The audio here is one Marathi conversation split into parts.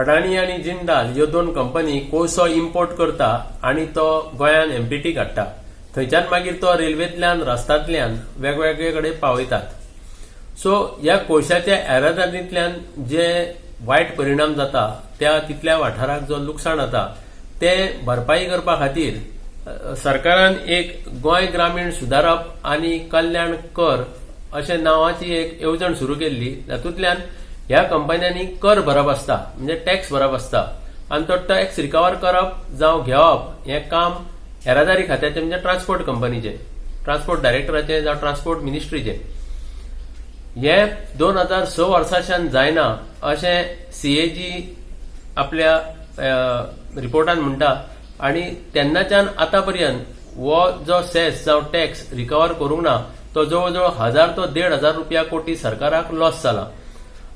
अडाणी आणि जिंदाल ह्यो दोन कंपनी कोळसो इम्पोर्ट करता आणि तो गोंयान एमपीटी काडटा। थंयच्यान मागीर तो रेल्वेंतल्यान रस्त्यांतल्यान वेगवेगळे कडेन पावयतात। सो ह्या कोळशाच्या येरादारींतल्यान जे वायट परिणाम जाता त्या तितल्या वाठाराक जो लुकसाण जाता ते भरपाई करपा खातीर सरकारान एक गोंय ग्रामीण सुदारप आनी कल्याण कर अशे नावाची एक येवजण सुरू केल्ली। तातूंतल्यान ह्या कंपन्यांनी कर भरप आसता, म्हणजे टॅक्स भरप आसता आणि तो टॅक्स रिकवर करप जावं घेवप हें काम येरादारी खात्याचे म्हणजे ट्रान्सपोर्ट कंपनीचे, ट्रान्सपोर्ट डायरेक्टराचे जावं ट्रान्सपोर्ट मिनिस्ट्रीचे। हे 2006 वर्साच्यान जायना अशें सीएजी आपल्या रिपोर्टान म्हणटा आणि तेन्नाच्यान आतापर्यंत हो जो सेस जावं टॅक्स रिकवर करूंक ना तो जवळ जवळ 1000 ते 1500 रुपया कोटी सरकाराक लॉस जाला।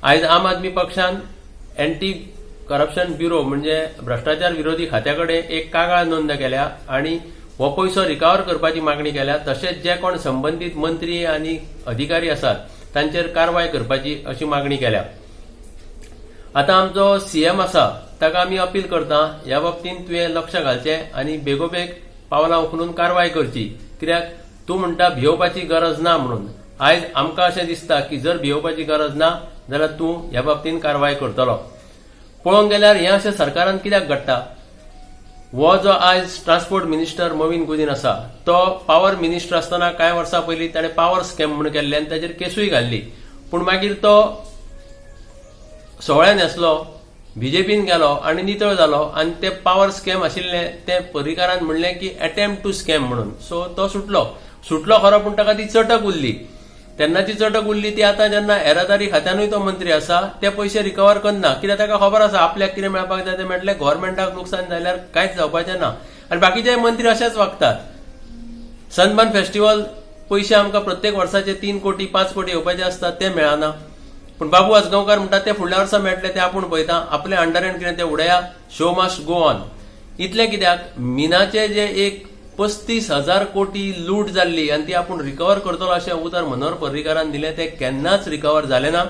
आज आम आदमी पक्षान एंटी करप्शन ब्युरो म्हणजे भ्रष्टाचार विरोधी खात्याकडे एक कागाळ नोंद केल्या आणि हो पैसो रिकवर करपाची मागणी केल्या। तशेंच जे कोण संबंधित मंत्री आणि अधिकारी आसात तांचेर कारवाय करपाची अशी मागणी केल्या। आता आमचो सीएम आसा ताका आमी अपील करता ह्या बाबतींत तुवें लक्ष घालचें आणि बेगोबेग पावलां उखलून कारवाय करची, कित्याक तूं म्हणटा भिवपाची गरज ना म्हणून। आज आमकां अशें दिसता की जर भिवपाची गरज ना जाल्यार तूं ह्या बाबतींत कारवाय करतलो। पळोवंक गेल्यार हें अशें सरकारान कित्याक घडटा? हो जो आज ट्रान्सपोर्ट मिनिस्टर मोविन गुदिन आसा तो पावर मिनिस्टर आसतना कांय वर्सां पयलीं ताणें पावर स्कॅम म्हणून केल्ले आनी ताचेर केसूय घाल्ली, पूण मागीर तो सोहळ्यान न्हेसलो, बीजेपीन गेलो आणि नितळ जालो आणि ते पावर स्कॅम आशिल्ले ते पर्रीकारान म्हणलें की अटेम्प्ट टू स्कॅम म्हणून। सो तो सुटलो खरो, पूण ताका ती चटक उरली। तेन्नाची चटक उरली ती आतां जेन्ना येरादारी खात्यानूय तो मंत्री आसा ते पयशे रिकवर करना, कित्याक ताका खबर आसा आपल्याक कितें मेळपाक जाय तें मेळटलें, गव्हर्मेंटाक लुकसाण जाल्यार कांयच जावपाचें ना। आनी बाकीचे मंत्री अशेच वागतात। सनबर्न फेस्टिवल पयशे आमकां प्रत्येक वर्साचे 3 कोटी 5 कोटी येवपाचे आसतात ते मेळना, पूण बाबू आसगांवकार म्हणटात ते फुडल्या वर्सा मेळटले ते आपूण पळयता, आपले अंडर कितें ते उडया, शो मस्ट गो ऑन। इतले कित्याक मिनाचे जे एक 35,000 कोटी लूट जाल्ली आणि ती आपण रिकवर करतलो अशें उतर मनोहर पर्रीकारान दिलें ते केन्नाच रिकवर जालें ना।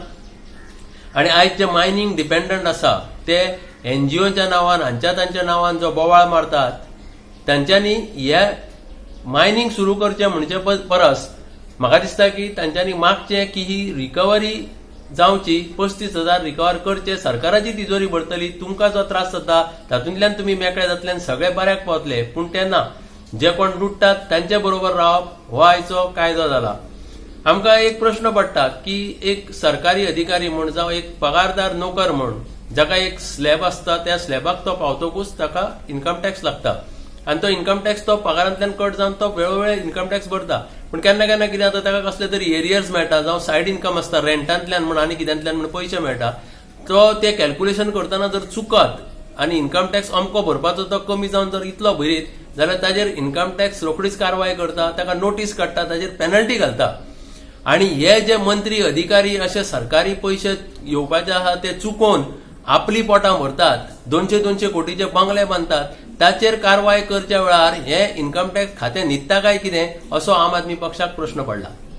आणि आयज जे मायनिंग डिपेंडंट आसा ते एनजीओच्या नांवान हांच्या तांच्या नांवान जो बोवाळ मारतात तांच्यांनी हे मायनिंग सुरू करचें म्हणचे परस म्हाका दिसता की तांच्यांनी मागचें की ही रिकवरी जावची, 35,000 रिकवर करचे, सरकाराची तिजोरी भरतली, तुमकां जो त्रास जाता तातूंतल्यान तुमी मेकळे जातल्यान सगळे बऱ्याक पावतले, पूण तेन्ना जे कोण लुटतात तांचे बरोबर रावप हो आयचो कायदो जाला। आमकां एक प्रश्न पडटा की एक सरकारी अधिकारी म्हण जावं एक पगारदार नोकर म्हण जाका एक स्लॅब आसता त्या स्लॅबाक तो पावतकूच ताका इन्कम टॅक्स लागता आणि तो इन्कम टॅक्स तो पगारांतल्यान कट जावन तो वेळोवेळी इन्कम टॅक्स भरता, पूण केन्ना केन्ना कितें जाता ताका कसले तरी एरियर्स मेळटा जावं सायड इन्कम आसता रेंटांतल्यान म्हण आनी कित्यांतल्यान म्हण पयशे मेळटा, तो ते कॅल्क्युलेशन करतना जर चुकत आणि इन्कम टॅक्स अमको भरपाचो तो कमी जावन जर इतलो भरीत जाल्यार ताजेर इन्कम टॅक्स रोखडीच कारवाय करता, ताका नोटीस काडटा, ताजेर पेनल्टी घालता। आणि हे जे मंत्री अधिकारी असे सरकारी पैसे येवपाचे आहा ते चुकोवन आपली पोटां भरतात, 200 कोटीचे बंगले बांदतात, ताचेर कारवाय करच्या वेळार हे इन्कम टॅक्स खातें न्हिदता काय कितें असो आम आदमी पक्षाक प्रश्न पडला।